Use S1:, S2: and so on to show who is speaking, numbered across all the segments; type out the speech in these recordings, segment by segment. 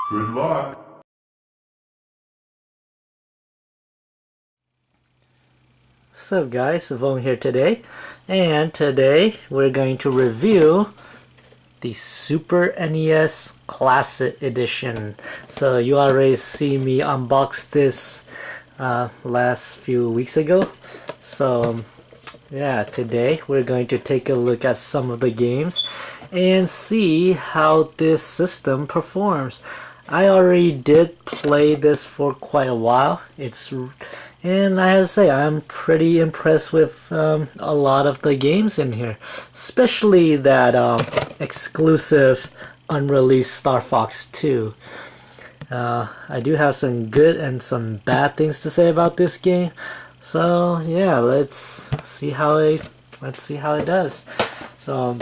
S1: Good luck.
S2: So guys, Voan here today, and today we're going to review the Super NES Classic Edition. So you already see me unbox this last few weeks ago. So yeah, today we're going to take a look at some of the games and see how this system performs. I already did play this for quite a while. And I have to say, I'm pretty impressed with a lot of the games in here, especially that exclusive unreleased Star Fox 2. I do have some good and some bad things to say about this game. So yeah, let's see how it does. So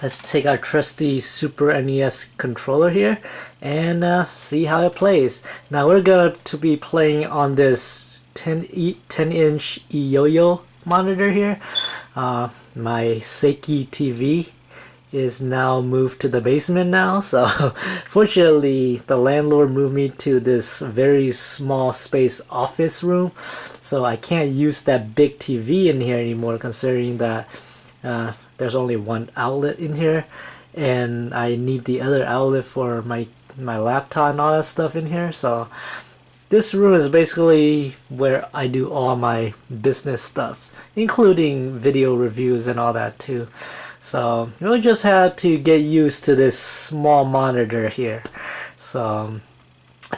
S2: let's take our trusty Super NES controller here and see how it plays. Now we're going to be playing on this 10-inch yo-yo monitor here. My Seiki TV is now moved to the basement now, so fortunately the landlord moved me to this very small space office room, so I can't use that big TV in here anymore, considering that there's only one outlet in here and I need the other outlet for my laptop and all that stuff in here. So this room is basically where I do all my business stuff, including video reviews and all that too. So we'll just have to get used to this small monitor here. So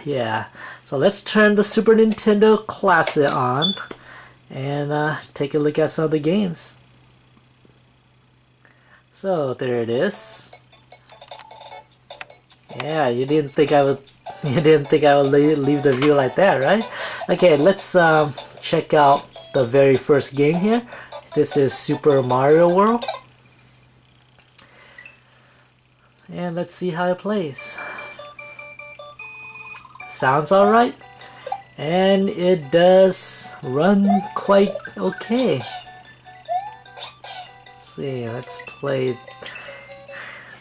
S2: yeah, so let's turn the Super Nintendo Classic on and take a look at some of the games. So there it is. Yeah, you didn't think I would leave the view like that, right? Okay, let's check out the very first game here. This is Super Mario World. And let's see how it plays. Sounds alright. And it does run quite okay. Let's see, let's play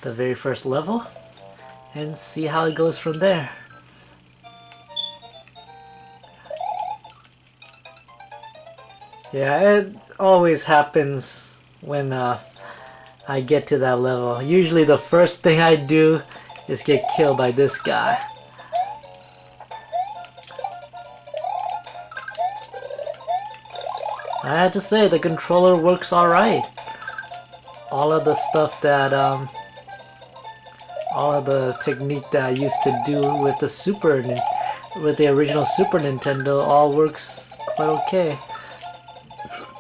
S2: the very first level and see how it goes from there. Yeah, it always happens when I get to that level. Usually the first thing I do is get killed by this guy. I have to say, the controller works alright. All of the stuff that all of the technique that I used to do with the original Super Nintendo all works quite okay.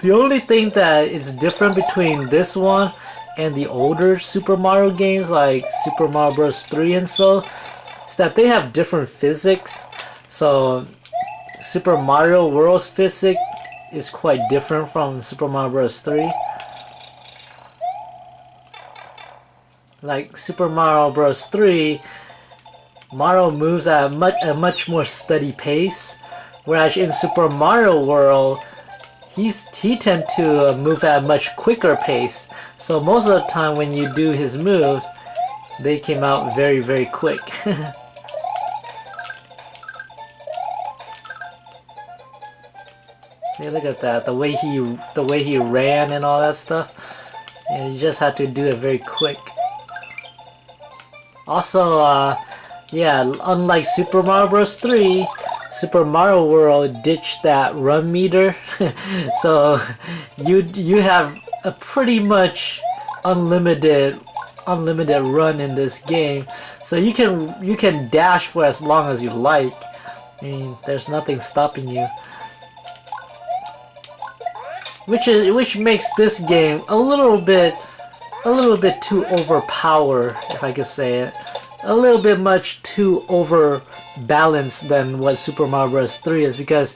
S2: The only thing that is different between this one and the older Super Mario games like Super Mario Bros. 3 and so is that they have different physics. So Super Mario World's physics is quite different from Super Mario Bros. 3. Like Super Mario Bros. 3, Mario moves at a much more steady pace, whereas in Super Mario World, he tend to move at a much quicker pace. So most of the time when you do his move, they came out very, very quick. See, look at that, the way he ran and all that stuff. And you just have to do it very quick. Also, yeah, unlike Super Mario Bros. 3, Super Mario World ditched that run meter, so you have a pretty much unlimited run in this game. So you can dash for as long as you like. I mean, there's nothing stopping you. Which makes this game a little bit too overpowered, if I could say it. A little bit much too overbalanced than what Super Mario Bros. 3 is, because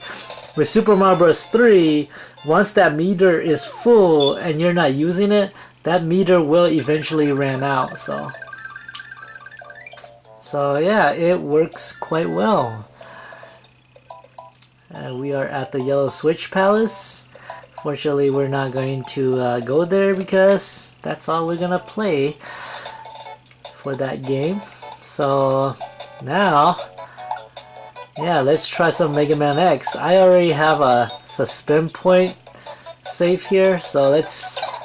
S2: with Super Mario Bros. 3, once that meter is full and you're not using it, that meter will eventually run out. So yeah, it works quite well. We are at the Yellow Switch Palace. Fortunately, we're not going to go there because that's all we're gonna play for that game. So Now, yeah, let's try some Mega Man X. I already have a suspend point save here, so let's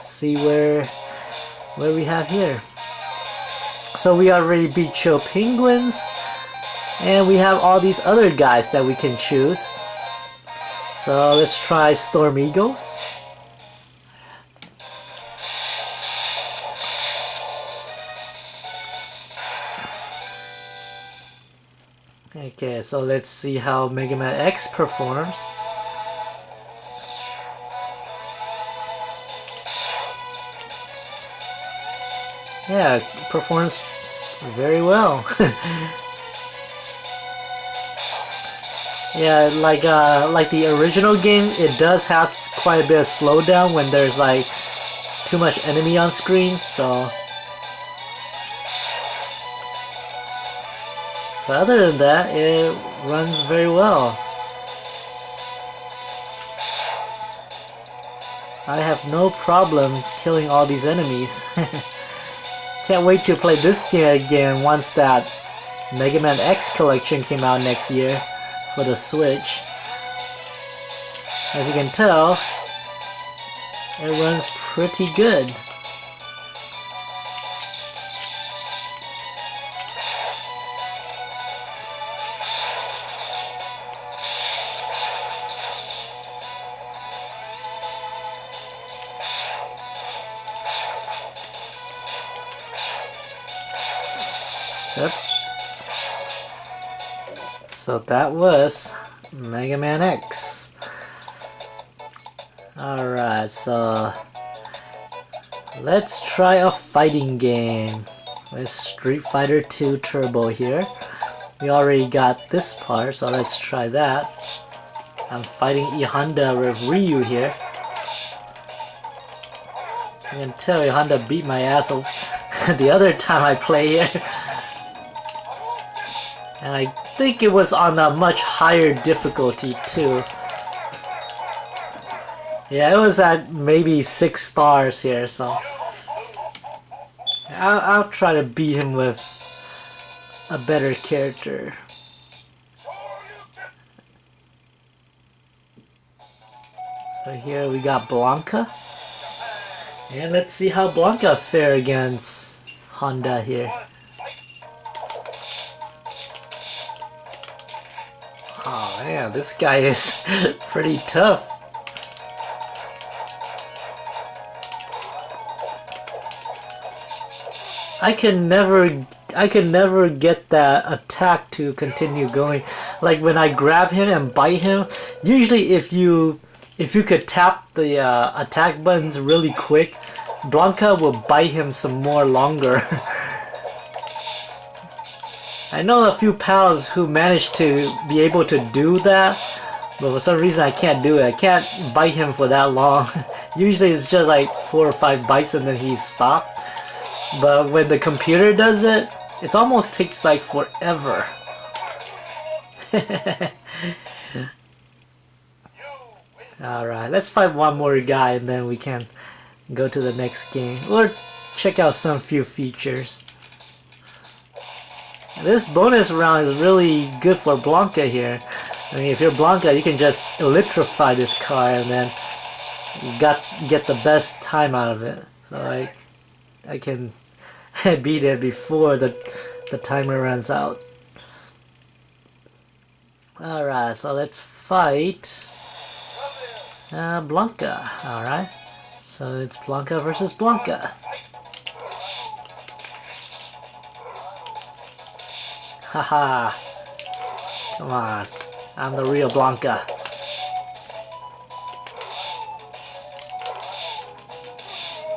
S2: see where we have here. So we already beat Chill Penguins, and we have all these other guys that we can choose. So let's try Storm Eagles. Okay, so let's see how Mega Man X performs. Yeah, it performs very well. Yeah, like the original game, it does have quite a bit of slowdown when there's like too much enemy on screen, so. But other than that, it runs very well. I have no problem killing all these enemies. Can't wait to play this game again once that Mega Man X collection came out next year for the Switch. As you can tell, it runs pretty good. Yep. So that was Mega Man X. Alright, so let's try a fighting game with Street Fighter 2 Turbo here. We already got this part, so let's try that. I'm fighting E Honda with Ryu here. I can tell E Honda beat my ass the other time I play here. And I think it was on a much higher difficulty too. Yeah, it was at maybe 6 stars here, so I'll try to beat him with a better character. So here we got Blanca. And let's see how Blanca fare against Honda here. Oh man, this guy is pretty tough. I can never get that attack to continue going. Like when I grab him and bite him, usually if you could tap the attack buttons really quick, Blanca will bite him some more longer. I know a few pals who managed to be able to do that, but for some reason I can't do it. I can't bite him for that long. Usually it's just like 4 or 5 bites and then he's stopped. But when the computer does it, it almost takes like forever. Alright, let's fight one more guy and then we can go to the next game. Or check out some few features. This bonus round is really good for Blanca here. I mean, if you're Blanca, you can just electrify this car and then you get the best time out of it. So I can beat it before the timer runs out. Alright, so let's fight Blanca. Alright, so it's Blanca versus Blanca. Haha, come on, I'm the real Blanca.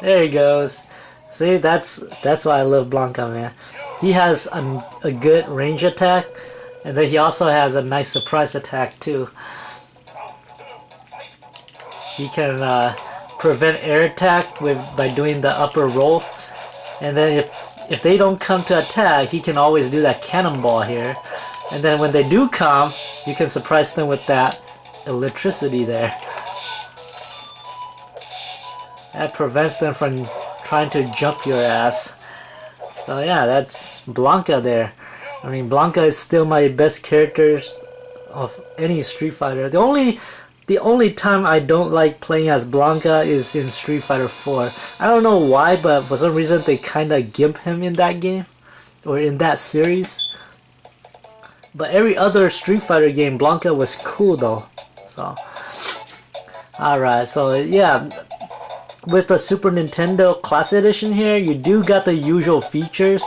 S2: There he goes. See, that's why I love Blanca, man. He has a good range attack, and then he also has a nice surprise attack too. He can prevent air attack by doing the upper roll, and then if they don't come to attack, he can always do that cannonball here, and then when they do come, you can surprise them with that electricity there. That prevents them from trying to jump your ass. So yeah, that's Blanca there. I mean, Blanca is still my best characters of any Street Fighter. The only time I don't like playing as Blanca is in Street Fighter 4. I don't know why, but for some reason they kind of gimp him in that game or in that series. But every other Street Fighter game, Blanca was cool though. So, alright, so yeah, with the Super Nintendo Classic Edition here, you do got the usual features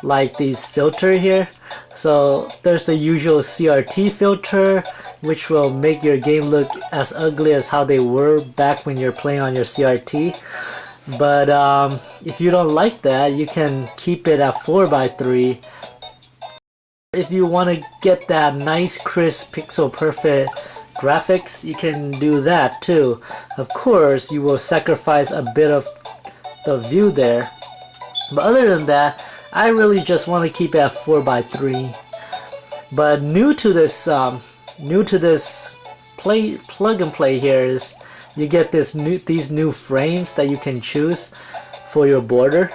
S2: like these filter here. So there's the usual CRT filter, which will make your game look as ugly as how they were back when you're playing on your CRT. But if you don't like that, you can keep it at 4:3. If you want to get that nice crisp pixel perfect graphics, you can do that too. Of course, you will sacrifice a bit of the view there, but other than that, I really just want to keep it at 4:3. But new to this plug and play here is you get these new frames that you can choose for your border.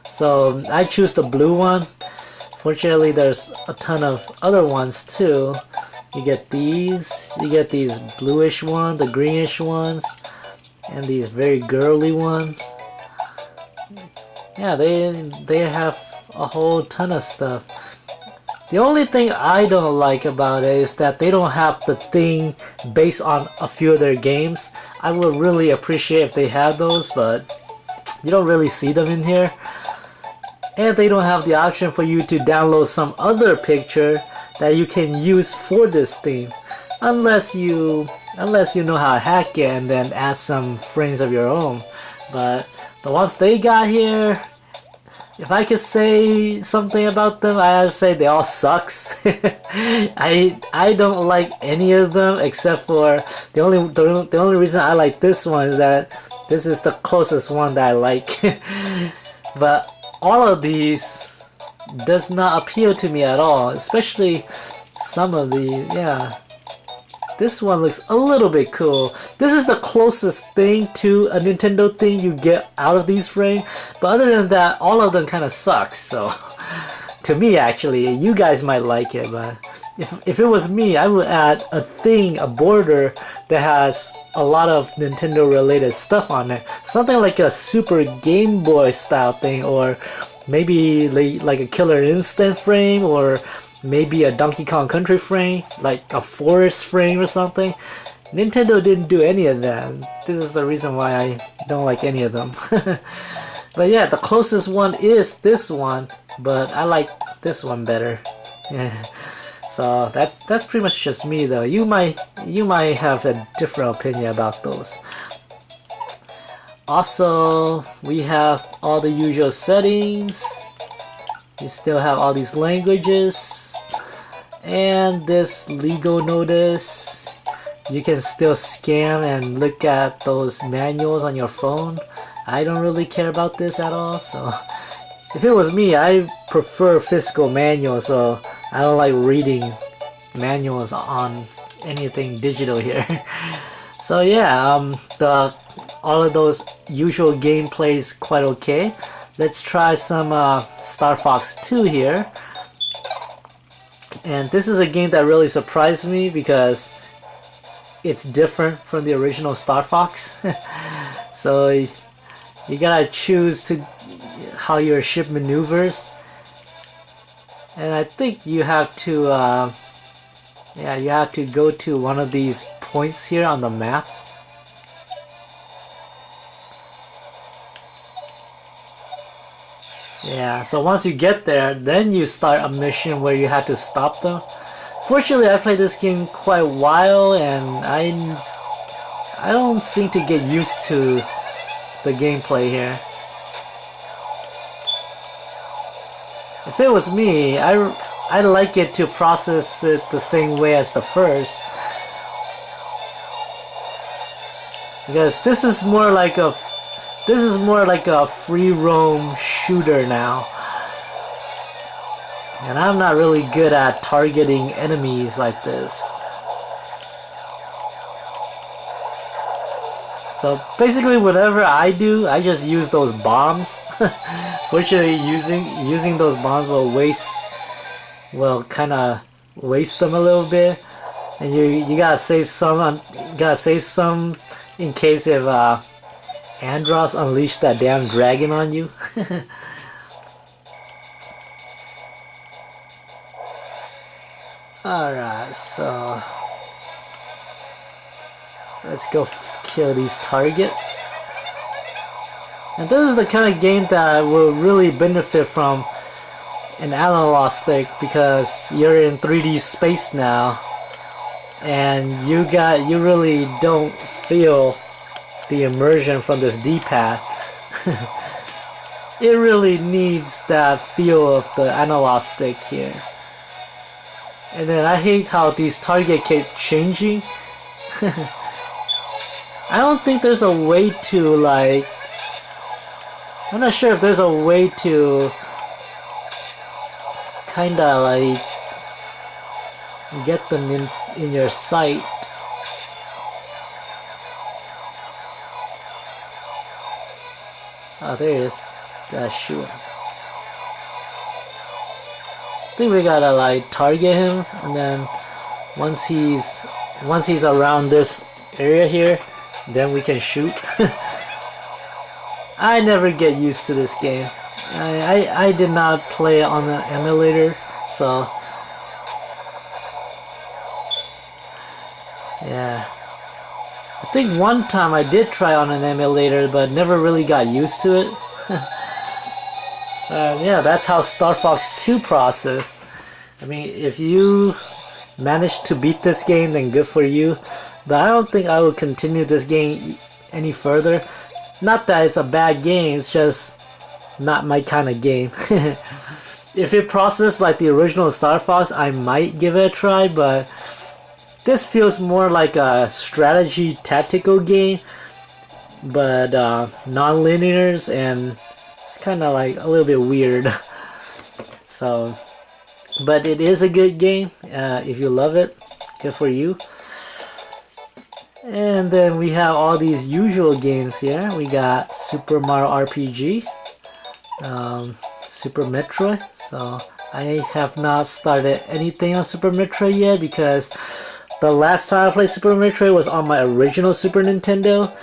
S2: So I choose the blue one. Fortunately, there's a ton of other ones too. You get these bluish ones, the greenish ones, and these very girly ones. Yeah, they have a whole ton of stuff. The only thing I don't like about it is that they don't have the thing based on a few of their games. I would really appreciate if they had those, but you don't really see them in here. And they don't have the option for you to download some other picture that you can use for this theme, unless you know how to hack it and then add some frames of your own. But the ones they got here, if I could say something about them, I would say they all sucks. I don't like any of them except for the only reason I like this one is that this is the closest one that I like. But all of these does not appeal to me at all, especially some of the, yeah. This one looks a little bit cool. This is the closest thing to a Nintendo thing you get out of these frames. But other than that, all of them kind of suck. So, to me actually, you guys might like it. But if it was me, I would add a border that has a lot of Nintendo related stuff on it. Something like a Super Game Boy style thing. Or maybe like a Killer Instinct frame. Or maybe a Donkey Kong Country frame, like a forest frame or something. Nintendo didn't do any of that. This is the reason why I don't like any of them. But yeah, the closest one is this one, but I like this one better. So that's pretty much just me though. You might have a different opinion about those. Also, we have all the usual settings. You still have all these languages and this legal notice. You can still scan and look at those manuals on your phone. I don't really care about this at all, so if it was me, I prefer physical manuals, so I don't like reading manuals on anything digital here. So yeah, all of those usual gameplay is quite okay. Let's try some Star Fox 2 here. And this is a game that really surprised me because it's different from the original Star Fox. So you gotta choose how your ship maneuvers. And I think you have to you have to go to one of these points here on the map. Yeah, so once you get there, then you start a mission where you have to stop them. Fortunately, I played this game quite a while, and I don't seem to get used to the gameplay here. If it was me, I'd like it to process it the same way as the first, because this is more like a free roam shooter now. And I'm not really good at targeting enemies like this. So basically whatever I do, I just use those bombs. Fortunately using those bombs will waste will kind of waste them a little bit, and you gotta save some. Gotta save some in case if Andros unleashed that damn dragon on you. Alright, so let's go kill these targets. And this is the kind of game that will really benefit from an analog stick because you're in 3D space now, and you really don't feel the immersion from this D-pad. It really needs that feel of the analog stick here. And then I hate how these targets keep changing. I don't think there's a way to like... I'm not sure if there's a way to kinda like get them in your sight. Oh, there he is. Gotta shoot him. I think we gotta like target him, and then once he's around this area here, then we can shoot. I never get used to this game. I did not play it on the emulator, so yeah. I think one time I did try on an emulator, but never really got used to it. Yeah, that's how Star Fox 2 process. I mean, if you manage to beat this game, then good for you. But I don't think I will continue this game any further. Not that it's a bad game, it's just not my kind of game. If it processed like the original Star Fox, I might give it a try, but this feels more like a strategy tactical game, but non-linears, and it's kind of like a little bit weird. So, but it is a good game. If you love it, good for you. And then we have all these usual games here. We got Super Mario RPG, Super Metroid. So I have not started anything on Super Metroid yet because the last time I played Super Metroid was on my original Super Nintendo.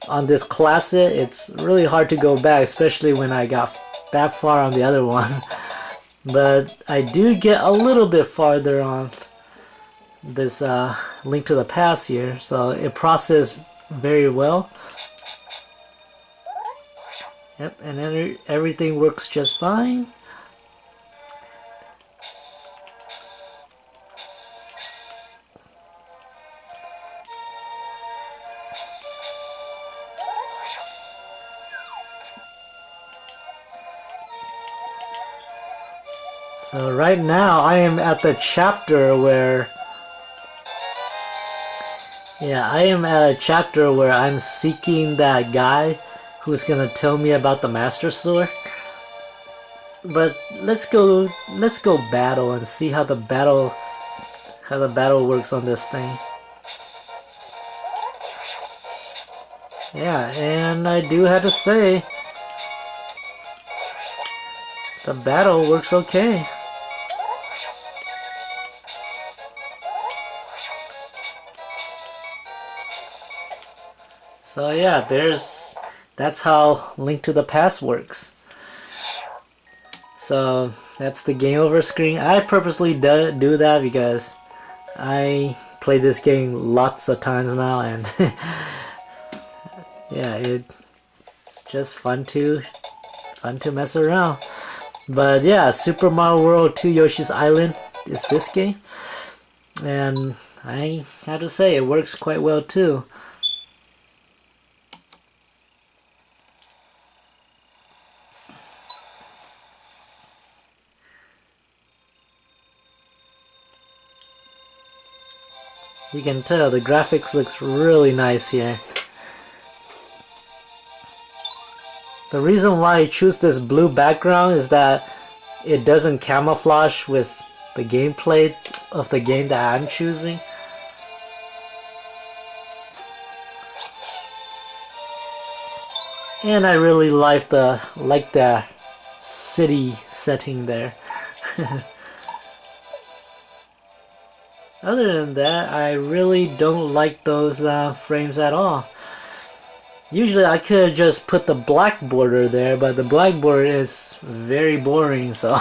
S2: On this Classic, it's really hard to go back, especially when I got that far on the other one. But I do get a little bit farther on this Link to the Past here, so it processed very well. Yep, and everything works just fine. So right now I am at the chapter where I'm seeking that guy who's gonna tell me about the Master Sword. But let's go battle and see how the battle works on this thing. Yeah, and I do have to say the battle works okay. So yeah, that's how Link to the Past works. So that's the game over screen. I purposely do that because I played this game lots of times now, and yeah, it's just fun to mess around. But yeah, Super Mario World 2 Yoshi's Island is this game, and I have to say it works quite well too. You can tell the graphics looks really nice here. The reason why I choose this blue background is that it doesn't camouflage with the gameplay of the game that I'm choosing. And I really like the city setting there. Other than that, I really don't like those frames at all. Usually I could just put the black border there, but the black border is very boring, so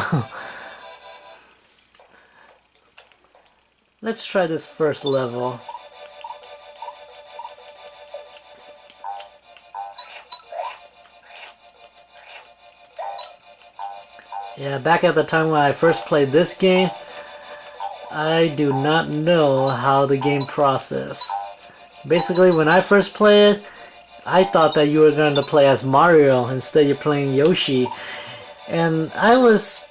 S2: let's try this first level. Yeah, back at the time when I first played this game, I do not know how the game process. Basically, when I first played it, I thought that you were going to play as Mario, instead you're playing Yoshi. And I was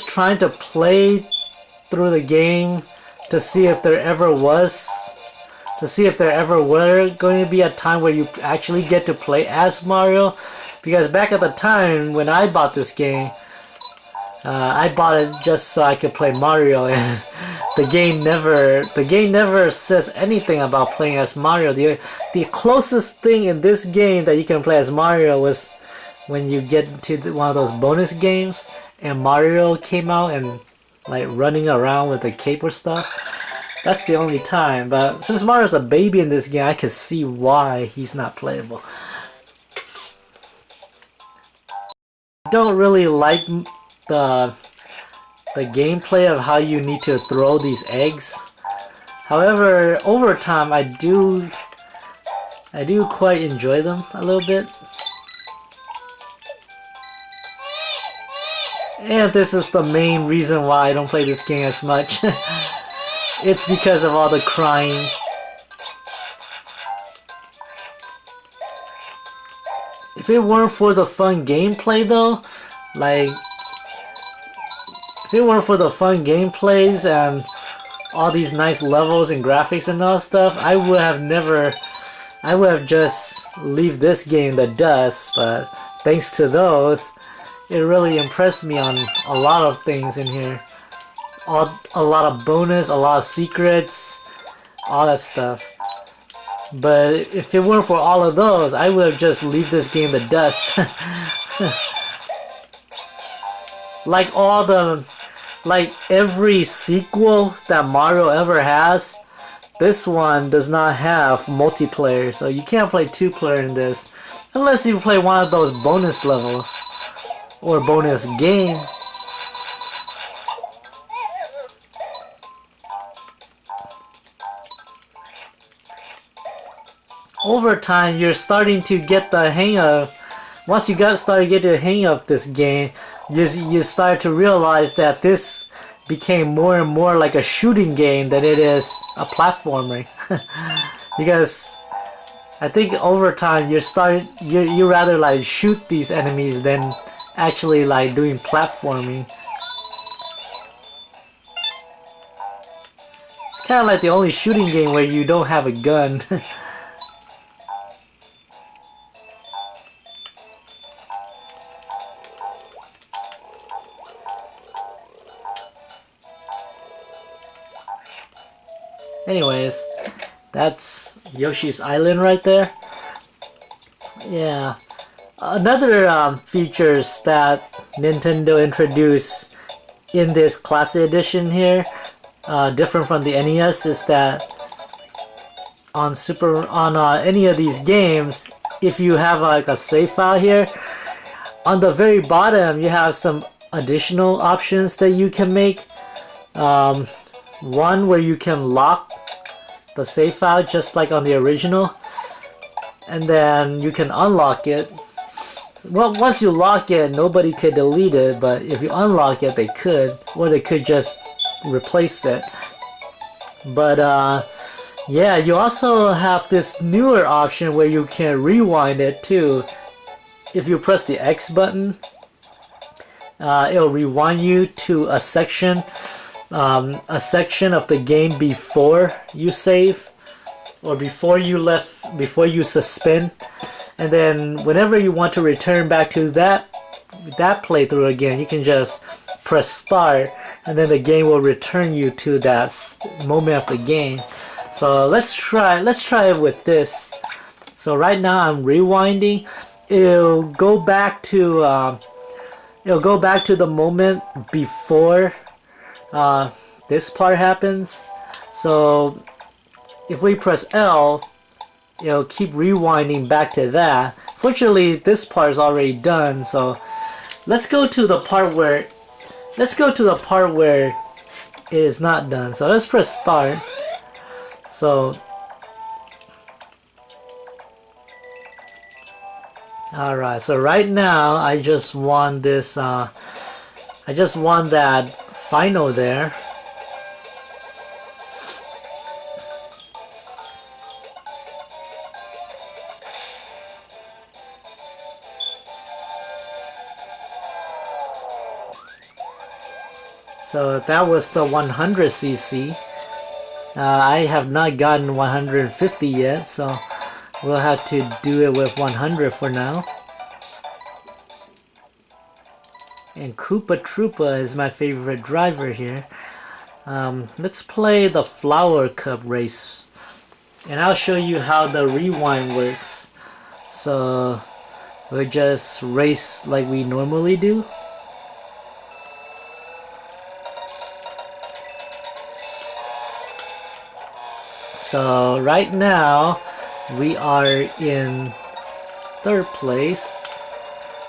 S2: trying to play through the game to see if there ever were going to be a time where you actually get to play as Mario. Because back at the time when I bought this game, I bought it just so I could play Mario, and the game never says anything about playing as Mario. The closest thing in this game that you can play as Mario was when you get into one of those bonus games and Mario came out and like running around with a cape or stuff. That's the only time. But since Mario's a baby in this game, I can see why he's not playable. I don't really like the gameplay of how you need to throw these eggs. However, over time I do quite enjoy them a little bit. And this is the main reason why I don't play this game as much. It's because of all the crying. If it weren't for the fun gameplay though, like if it weren't for the fun gameplays and all these nice levels and graphics and all stuff, I would have just leave this game in the dust. But thanks to those, it really impressed me on a lot of things in here. A lot of bonus, a lot of secrets, all that stuff. But if it weren't for all of those, I would have just leave this game in the dust. Like every sequel that Mario ever has, this one does not have multiplayer, so you can't play 2-player in this unless you play one of those bonus levels or bonus game. Over time, you're starting to get the hang of. Once you start to get the hang of this game, you start to realize that this became more and more like a shooting game than it is a platformer. Because I think over time you rather like shoot these enemies than actually like doing platforming. It's kind of like the only shooting game where you don't have a gun. Anyways, that's Yoshi's Island right there. Yeah. Another features that Nintendo introduced in this Classic Edition here, different from the NES, is that on any of these games, if you have like a save file here, on the very bottom you have some additional options that you can make. One where you can lock the save file just like on the original, and then you can unlock it. Well, once you lock it, nobody could delete it, but if you unlock it, they could, or they could just replace it. But yeah, you also have this newer option where you can rewind it too. If you press the X button, it'll rewind you to a section of the game before you save, or before you suspend, and then whenever you want to return back to that playthrough again, you can just press start, and then the game will return you to that moment of the game. So let's try it with this. So right now I'm rewinding. It'll go back to the moment before this part happens. So if we press L, it'll keep rewinding back to that. Fortunately, this part is already done, so let's go to the part where it is not done. So let's press start. So alright, so right now I just want this I just want that final there. So that was the 100cc. I have not gotten 150 yet, so we'll have to do it with 100 for now. And Koopa Troopa is my favorite driver here. Let's play the Flower Cup race, and I'll show you how the rewind works. So we'll just race like we normally do. So right now we are in 3rd place.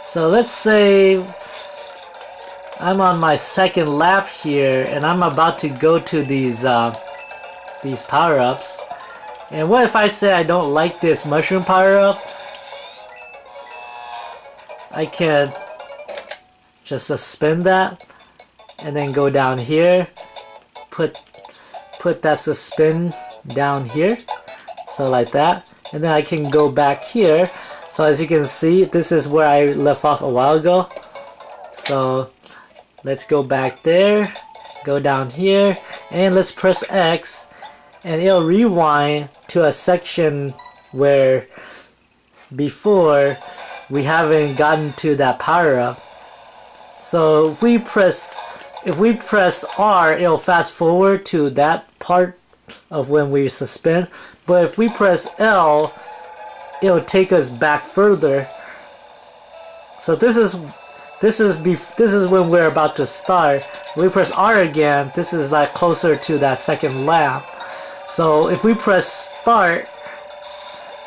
S2: So let's say I'm on my 2nd lap here, and I'm about to go to these power-ups. And what if I say I don't like this mushroom power-up? I can just suspend that and then go down here, put that suspend down here, so like that, and then I can go back here. So as you can see, this is where I left off a while ago. So let's go back there, go down here, and let's press X, and it'll rewind to a section where before we haven't gotten to that power up. So if we press R, it'll fast forward to that part of when we suspend, but if we press L, it'll take us back further. So this is when we're about to start. We press R again, this is like closer to that 2nd lap. So if we press start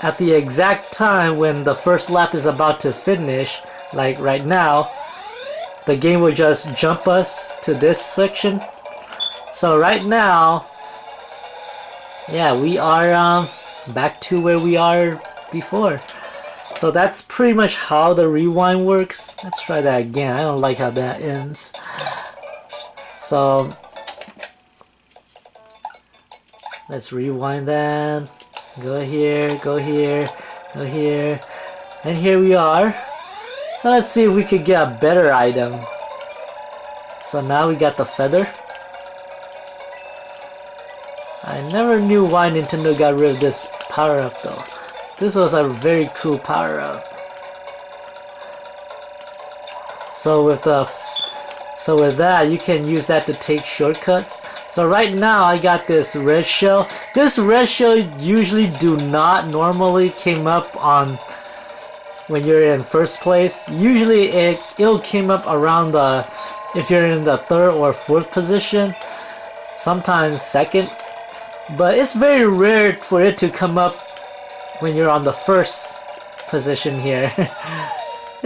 S2: at the exact time when the 1st lap is about to finish, like right now, the game will just jump us to this section. So right now, yeah, we are back to where we are before. So that's pretty much how the rewind works. Let's try that again. I don't like how that ends. So let's rewind that. Go here, go here, go here, and here we are. So let's see if we could get a better item. So now we got the feather. I never knew why Nintendo got rid of this power-up though. This was a very cool power-up. So with that, you can use that to take shortcuts. So right now I got this red shell. This red shell usually do not normally came up on when you're in 1st place. Usually it'll came up around if you're in the 3rd or 4th position, sometimes 2nd. But it's very rare for it to come up when you're on the 1st position here.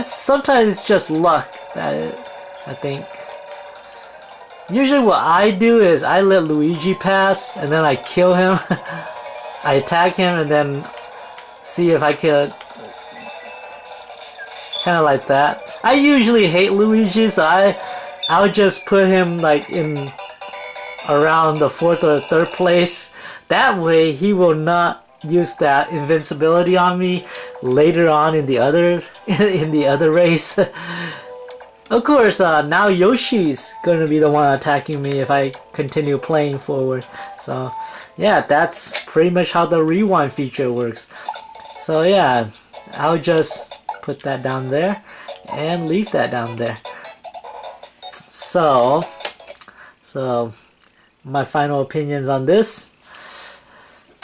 S2: Sometimes it's just luck I think. Usually what I do is I let Luigi pass and then I kill him. I attack him and then see if I could, kind of like that. I usually hate Luigi, so I would just put him like in around the 4th or 3rd place. That way he will not use that invincibility on me later on in the other race. Of course, now Yoshi's gonna be the one attacking me if I continue playing forward. So yeah, that's pretty much how the rewind feature works. So yeah, I'll just put that down there and leave that down there. So my final opinions on this.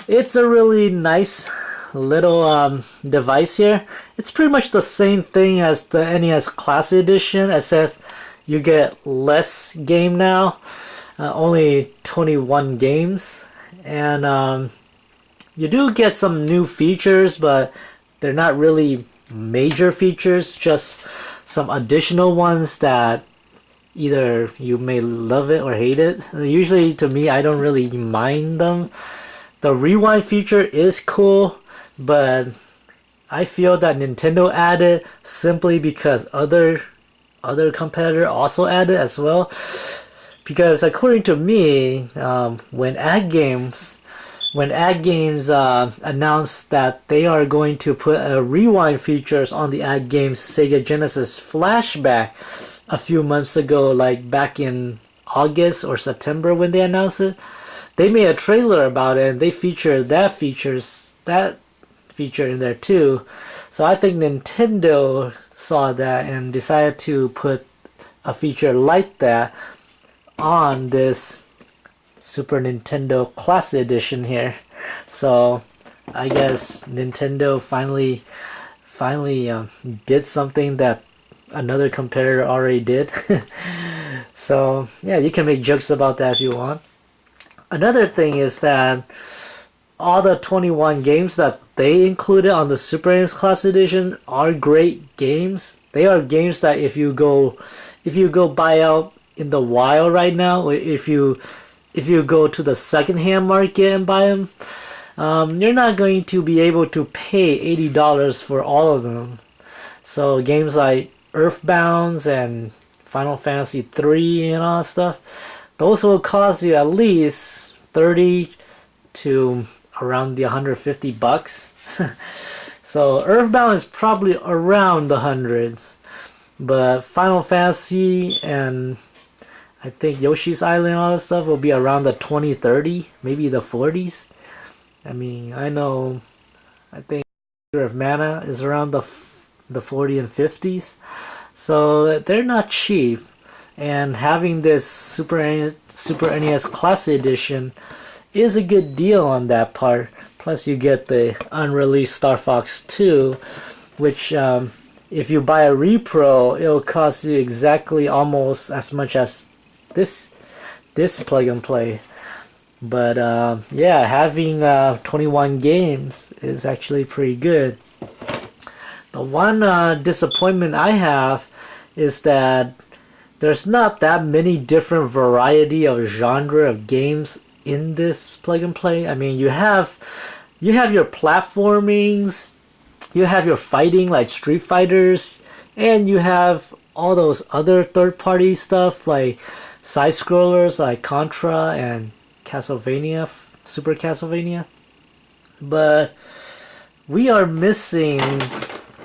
S2: It's a really nice little device here. It's pretty much the same thing as the NES Classic Edition, except you get less game now. Only 21 games and you do get some new features, but they're not really major features, just some additional ones that either you may love it or hate it. Usually to me, I don't really mind them. The rewind feature is cool, but I feel that Nintendo added simply because other competitor also added as well. Because according to me, when Ad Games announced that they are going to put rewind features on the Ad Games Sega Genesis Flashback a few months ago, like back in August or September when they announced it, they made a trailer about it and they featured that feature in there too. So I think Nintendo saw that and decided to put a feature like that on this Super Nintendo Classic Edition here. So I guess Nintendo finally did something that another competitor already did. So yeah, you can make jokes about that if you want. Another thing is that all the 21 games that they included on the Super NES Classic Edition are great games. They are games that if you go buy out in the wild right now, or if you go to the secondhand market and buy them, you're not going to be able to pay $80 for all of them. So games like Earthbound and Final Fantasy 3 and all that stuff, those will cost you at least 30 to around the 150 bucks. So Earthbound is probably around the hundreds, but Final Fantasy and I think Yoshi's Island and all that stuff will be around the 20, 30, maybe the 40s. I mean, I think of Mana is around the 40 and 50s. So they're not cheap. And having this Super NES Classic Edition is a good deal on that part. Plus you get the unreleased Star Fox 2, which if you buy a repro, it'll cost you exactly almost as much as this plug and play. But yeah, having 21 games is actually pretty good. The one disappointment I have is that there's not that many different variety of genre of games in this plug and play. I mean, you have your platformings, you have your fighting like Street Fighters, and you have all those other third-party stuff like side scrollers like Contra and Castlevania, Super Castlevania. But we are missing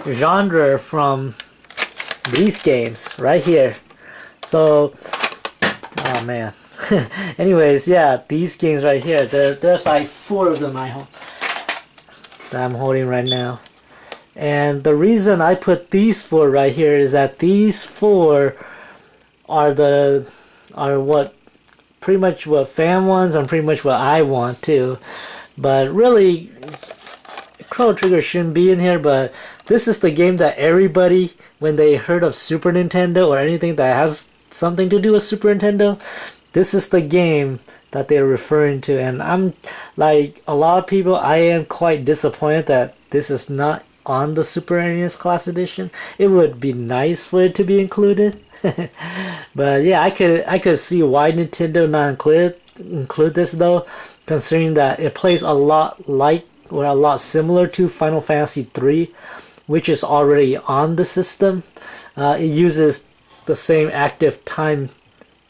S2: genre from these games right here. So, oh man. Anyways, yeah, these games right here, there's like 4 of them that I'm holding right now. And the reason I put these 4 right here is that these 4 are what pretty much what fan wants and pretty much what I want too. But really, Chrono Trigger shouldn't be in here, but this is the game that everybody, when they heard of Super Nintendo or anything that has something to do with Super Nintendo, this is the game that they're referring to. And I'm like a lot of people, I am quite disappointed that this is not on the Super NES Classic Edition. It would be nice for it to be included. But yeah, I could see why Nintendo not include this though, considering that it plays a lot like or a lot similar to Final Fantasy 3, which is already on the system. It uses the same active time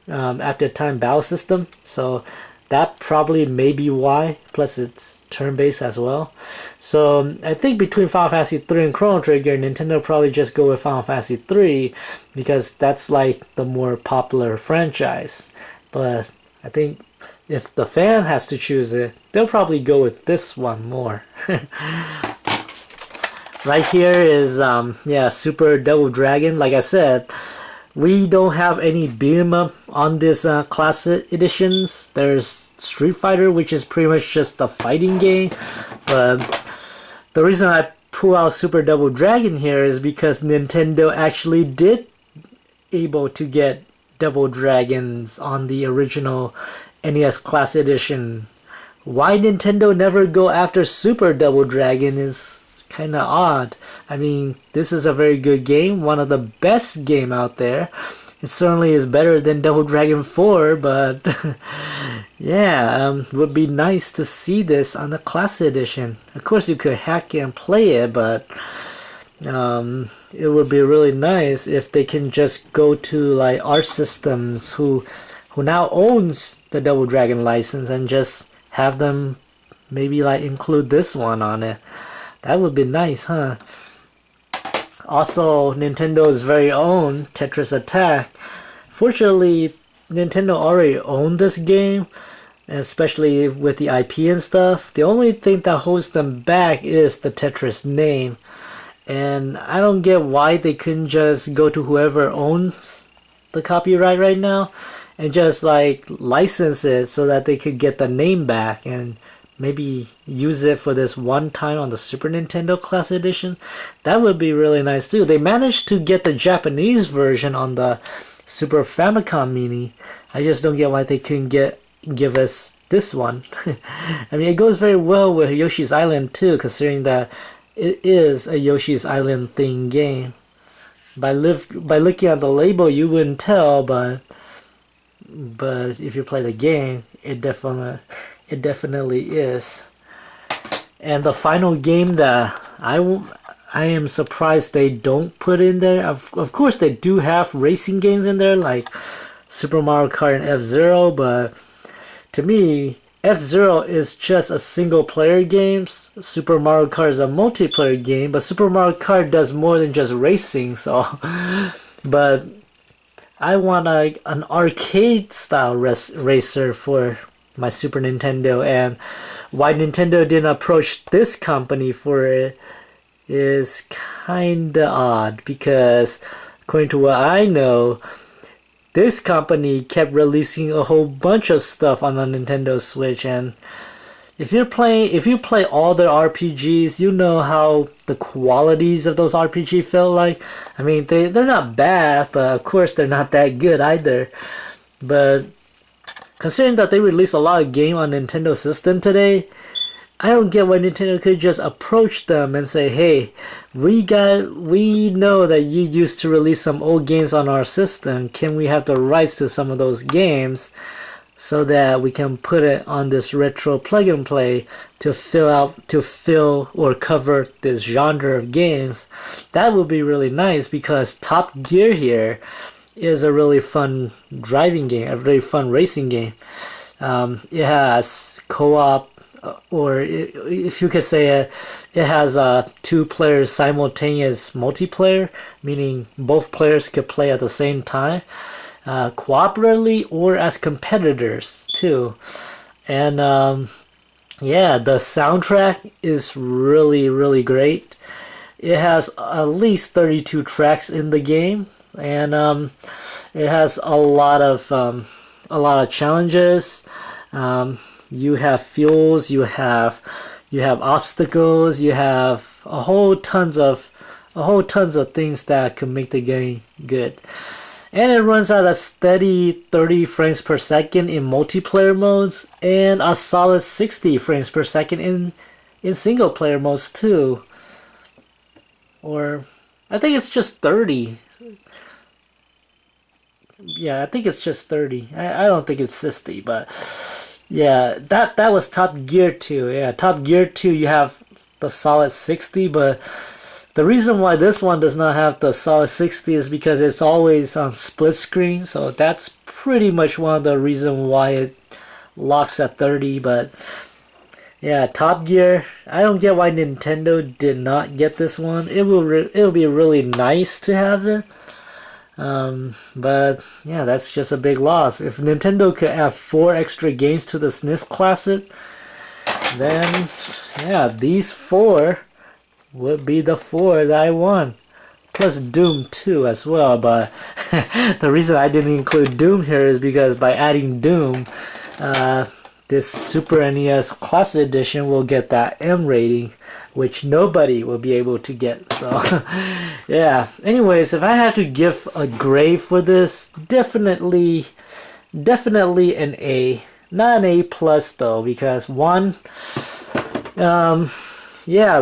S2: battle system, so that probably may be why. Plus it's turn-based as well. So I think between Final Fantasy 3 and Chrono Trigger, Nintendo probably just go with Final Fantasy 3 because that's like the more popular franchise. But I think if the fan has to choose it, they'll probably go with this one more. Right here is yeah, Super Double Dragon. Like I said, we don't have any beat 'em up on this classic editions. There's Street Fighter, which is pretty much just a fighting game. But the reason I pull out Super Double Dragon here is because Nintendo actually did able to get Double Dragons on the original NES Classic Edition why Nintendo never go after Super Double Dragon is kind of odd. I mean, this is a very good game, one of the best game out there. It certainly is better than Double Dragon 4, but yeah, would be nice to see this on the Classic Edition. Of course, you could hack and play it, but it would be really nice if they can just go to like Art Systems, who now owns the Double Dragon license, and just have them maybe like include this one on it. That would be nice, huh? Also, Nintendo's very own Tetris Attack. Fortunately, Nintendo already owned this game, especially with the IP and stuff. The only thing that holds them back is the Tetris name. And I don't get why they couldn't just go to whoever owns the copyright right now and just like license it so that they could get the name back and maybe use it for this one time on the Super Nintendo Classic Edition. That would be really nice too. They managed to get the Japanese version on the Super Famicom Mini. I just don't get why they couldn't give us this one. I mean, it goes very well with Yoshi's Island too, considering that it is a Yoshi's Island themed game. By looking at the label, you wouldn't tell, but if you play the game, it definitely is. And the final game that I am surprised they don't put in there. Of course, they do have racing games in there like Super Mario Kart and F-Zero, but to me, F-Zero is just a single player game. Super Mario Kart is a multiplayer game, but Super Mario Kart does more than just racing. So, but I want an arcade style racer for my Super Nintendo, and why Nintendo didn't approach this company for it is kinda odd, because according to what I know, this company kept releasing a whole bunch of stuff on the Nintendo Switch, and if you play all their RPGs, you know how the qualities of those RPG felt like. I mean, they're not bad, but of course they're not that good either. But considering that they release a lot of game on Nintendo system today, I don't get why Nintendo could just approach them and say, hey, we know that you used to release some old games on our system. Can we have the rights to some of those games so that we can put it on this retro plug and play to fill or cover this genre of games? That would be really nice, because Top Gear here is a really fun driving game, a very fun racing game. It has co-op, or if you could say it has a two-player simultaneous multiplayer, meaning both players could play at the same time, cooperatively or as competitors too. And yeah, the soundtrack is really great. It has at least 32 tracks in the game, and it has a lot of challenges. You have fuels, you have obstacles, you have a whole tons of things that can make the game good. And it runs at a steady 30 frames per second in multiplayer modes, and a solid 60 frames per second in single player modes too. Or I think it's just 30. Yeah, I think it's just 30. I don't think it's 60, but yeah, that was Top Gear 2. Yeah, Top Gear 2, you have the solid 60, but the reason why this one does not have the solid 60 is because it's always on split screen, so that's pretty much one of the reasons why it locks at 30. But yeah, Top Gear, I don't get why Nintendo did not get this one. It'll be really nice to have it. But yeah, that's just a big loss. If Nintendo could add 4 extra games to the SNES Classic, then yeah, these 4 would be the 4 that I want. Plus Doom 2 as well, but the reason I didn't include Doom here is because by adding Doom, this Super NES Classic Edition will get that M rating, which nobody will be able to get. So yeah, anyways, if I had to give a grade for this, definitely an A. Not an A plus though, because one, um, yeah,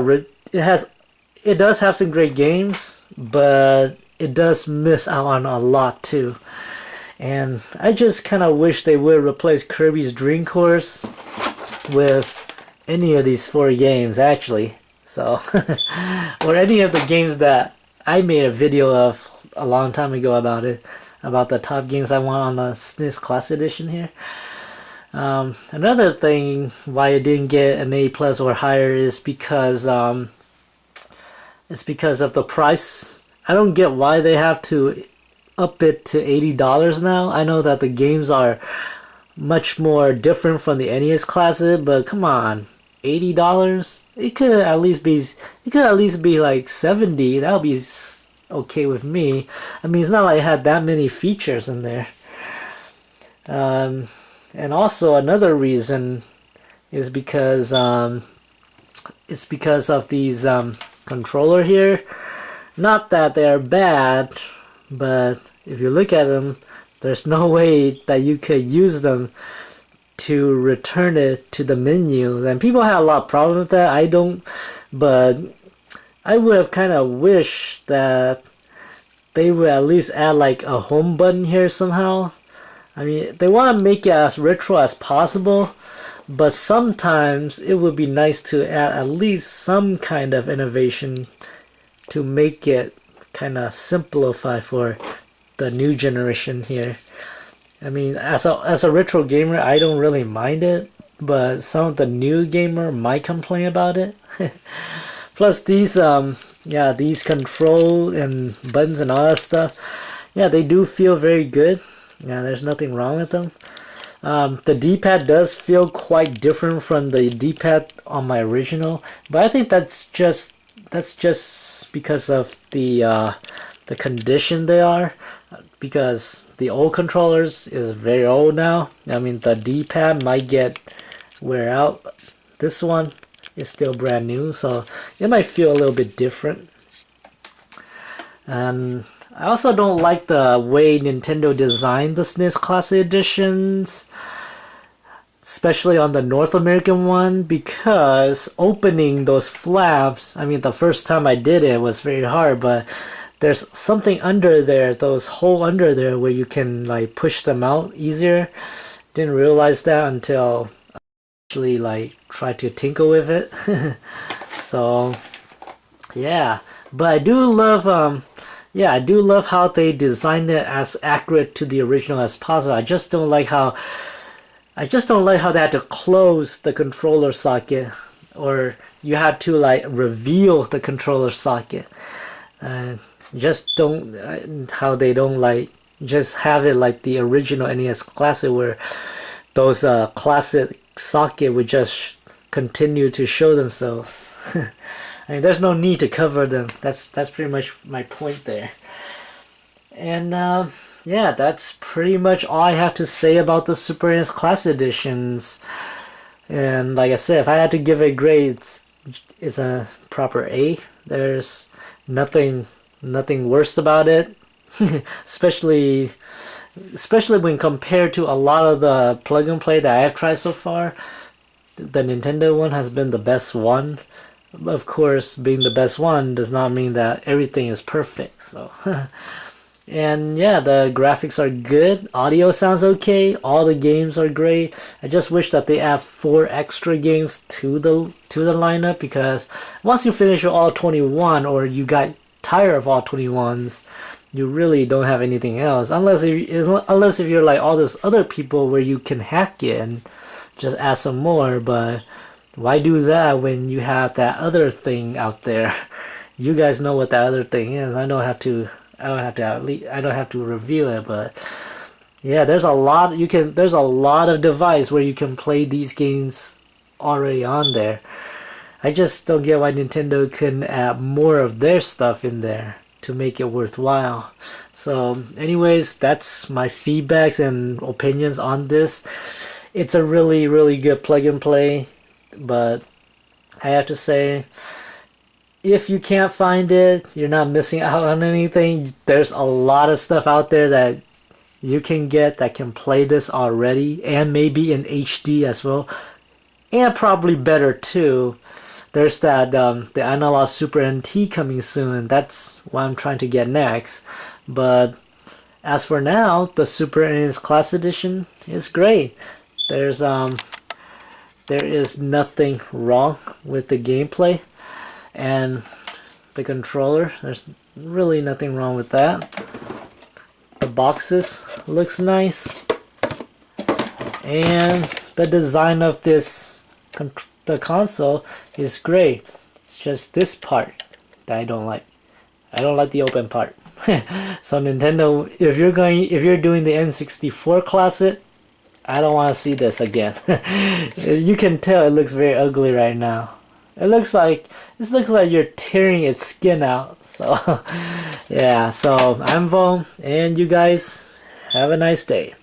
S2: it does have some great games, but it does miss out on a lot too. And I just kind of wish they would replace Kirby's Dream Course with any of these four games actually. So, or any of the games that I made a video of a long time ago about it, about the top games I want on the SNES Classic Edition here. Another thing why it didn't get an A plus or higher is because it's because of the price. I don't get why they have to up it to $80 now. I know that the games are much more different from the NES Classic, but come on, $80? It could at least be like 70. That would be okay with me. I mean, it's not like it had that many features in there. And also another reason is because it's because of these controller here. Not that they're bad, but if you look at them, there's no way that you could use them to return it to the menus. And people have a lot of problems with that. I don't, but I would have kind of wished that they would at least add like a home button here somehow. I mean, they want to make it as retro as possible, but sometimes it would be nice to add at least some kind of innovation to make it kind of simplify for the new generation here. I mean, as a retro gamer, I don't really mind it, but some of the new gamer might complain about it. Plus these these control and buttons and all that stuff, yeah, they do feel very good. Yeah, there's nothing wrong with them. The D-pad does feel quite different from the D-pad on my original, but I think that's just because of the condition they are. Because the old controllers is very old now. I mean, the D-pad might get wear out. This one is still brand new, so it might feel a little bit different. And I also don't like the way Nintendo designed the SNES Classic Editions, especially on the North American one, because opening those flaps, I mean, the first time I did it was very hard, but there's something under there, those hole under there where you can like push them out easier. Didn't realize that until I actually like tried to tinker with it. So yeah, but I do love I do love how they designed it as accurate to the original as possible. I just don't like how they had to close the controller socket, or you had to like reveal the controller socket. Just don't how they don't like just have it like the original NES Classic, where those classic socket would just continue to show themselves. I mean, there's no need to cover them. That's pretty much my point there. And yeah, that's pretty much all I have to say about the Super NES Classic Editions. And like I said, if I had to give it grades, it's a proper A. There's nothing worse about it. especially when compared to a lot of the plug and play that I have tried so far. The Nintendo one has been the best one. Of course, being the best one does not mean that everything is perfect. So and yeah, the graphics are good, audio sounds okay, all the games are great. I just wish that they add 4 extra games to the lineup, because once you finish with all 21, or you got tired of all 21s, you really don't have anything else, unless if you're like all those other people where you can hack it and just add some more. But why do that when you have that other thing out there? You guys know what that other thing is. I don't have to review it, but yeah, there's a lot of device where you can play these games already on there. I just don't get why Nintendo couldn't add more of their stuff in there to make it worthwhile. So anyways, that's my feedbacks and opinions on this. It's a really, really good plug and play, but I have to say, if you can't find it, you're not missing out on anything. There's a lot of stuff out there that you can get that can play this already, and maybe in HD as well, and probably better too. There's that the analog Super NT coming soon. That's what I'm trying to get next. But as for now, the Super NES Classic Edition is great. There is nothing wrong with the gameplay and the controller. There's really nothing wrong with that. The boxes looks nice, and the design of the console is great. It's just this part that I don't like. I don't like the open part. So Nintendo, if you're doing the N64 Classic, I don't want to see this again. You can tell it looks very ugly right now. It looks like you're tearing its skin out. So yeah, so I'm Voan, and you guys have a nice day.